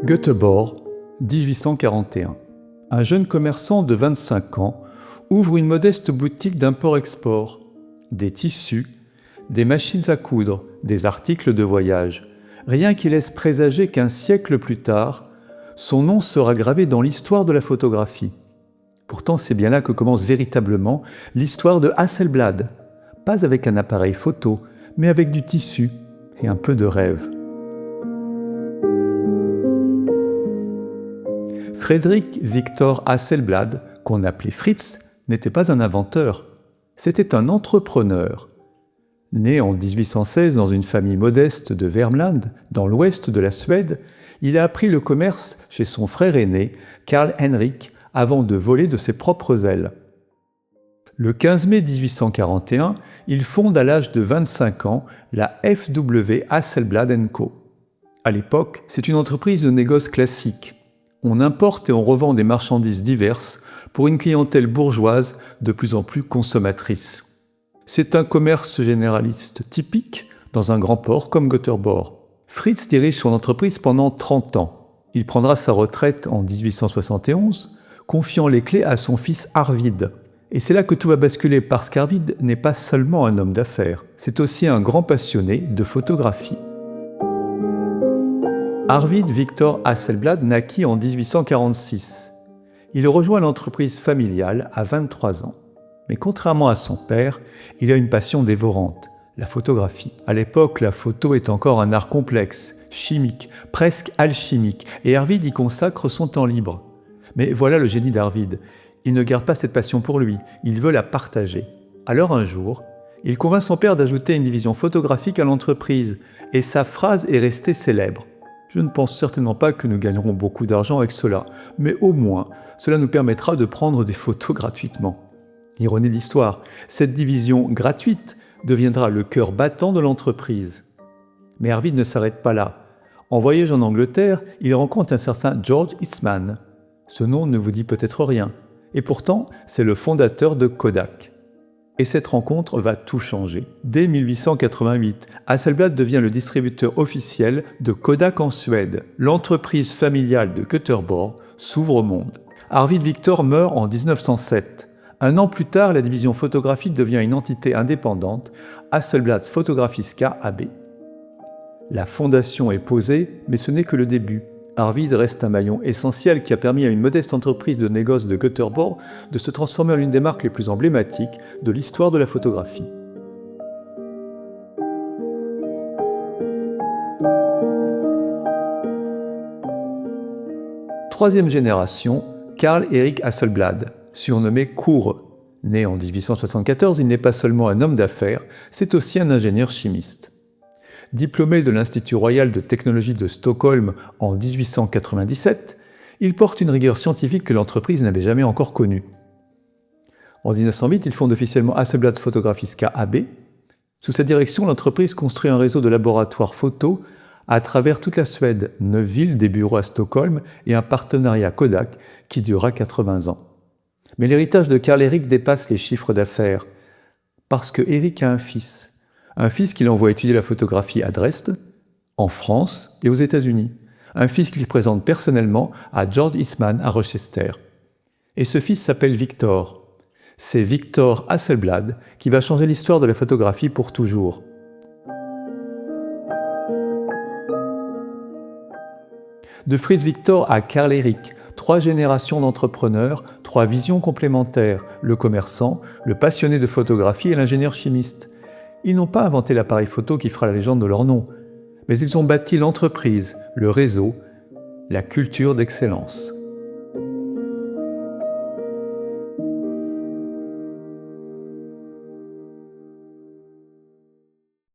Göteborg, 1841. Un jeune commerçant de 25 ans ouvre une modeste boutique d'import-export. Des tissus, des machines à coudre, des articles de voyage. Rien qui laisse présager qu'un siècle plus tard, son nom sera gravé dans l'histoire de la photographie. Pourtant, c'est bien là que commence véritablement l'histoire de Hasselblad. Pas avec un appareil photo, mais avec du tissu et un peu de rêve. Fredrik Victor Hasselblad, qu'on appelait Fritz, n'était pas un inventeur, c'était un entrepreneur. Né en 1816 dans une famille modeste de Värmland, dans l'ouest de la Suède, il a appris le commerce chez son frère aîné, Carl Henrik, avant de voler de ses propres ailes. Le 15 mai 1841, il fonde à l'âge de 25 ans la F.W. Hasselblad & Co. À l'époque, c'est une entreprise de négoce classique. On importe et on revend des marchandises diverses pour une clientèle bourgeoise de plus en plus consommatrice. C'est un commerce généraliste typique dans un grand port comme Göteborg. Fritz dirige son entreprise pendant 30 ans. Il prendra sa retraite en 1871, confiant les clés à son fils Arvid. Et c'est là que tout va basculer parce qu'Arvid n'est pas seulement un homme d'affaires, c'est aussi un grand passionné de photographie. Arvid Victor Hasselblad naquit en 1846. Il rejoint l'entreprise familiale à 23 ans. Mais contrairement à son père, il a une passion dévorante, la photographie. À l'époque, la photo est encore un art complexe, chimique, presque alchimique, et Arvid y consacre son temps libre. Mais voilà le génie d'Arvid. Il ne garde pas cette passion pour lui, il veut la partager. Alors un jour, il convainc son père d'ajouter une division photographique à l'entreprise, et sa phrase est restée célèbre. Je ne pense certainement pas que nous gagnerons beaucoup d'argent avec cela, mais au moins, cela nous permettra de prendre des photos gratuitement. Ironie de l'histoire, cette division gratuite deviendra le cœur battant de l'entreprise. Mais Arvid ne s'arrête pas là. En voyage en Angleterre, il rencontre un certain George Eastman. Ce nom ne vous dit peut-être rien, et pourtant, c'est le fondateur de Kodak. Et cette rencontre va tout changer. Dès 1888, Hasselblad devient le distributeur officiel de Kodak en Suède. L'entreprise familiale de Göteborg s'ouvre au monde. Arvid Victor meurt en 1907. Un an plus tard, la division photographique devient une entité indépendante, Hasselblads Fotografiska AB. La fondation est posée, mais ce n'est que le début. Arvid reste un maillon essentiel qui a permis à une modeste entreprise de négoce de Göteborg de se transformer en l'une des marques les plus emblématiques de l'histoire de la photographie. Troisième génération, Carl Erik Hasselblad, surnommé Kure. Né en 1874, il n'est pas seulement un homme d'affaires, c'est aussi un ingénieur chimiste. Diplômé de l'Institut royal de technologie de Stockholm en 1897, il porte une rigueur scientifique que l'entreprise n'avait jamais encore connue. En 1908, il fonde officiellement Hasselblads Fotografiska AB. Sous sa direction, l'entreprise construit un réseau de laboratoires photo à travers toute la Suède, 9 villes, des bureaux à Stockholm et un partenariat Kodak qui durera 80 ans. Mais l'héritage de Carl Erik dépasse les chiffres d'affaires, parce que Erik a un fils qu'il envoie étudier la photographie à Dresde, en France et aux États-Unis. Un fils qu'il présente personnellement à George Eastman à Rochester. Et ce fils s'appelle Victor. C'est Victor Hasselblad qui va changer l'histoire de la photographie pour toujours. De Fritz Victor à Carl Erik, 3 générations d'entrepreneurs, 3 visions complémentaires, le commerçant, le passionné de photographie et l'ingénieur chimiste. Ils n'ont pas inventé l'appareil photo qui fera la légende de leur nom, mais ils ont bâti l'entreprise, le réseau, la culture d'excellence.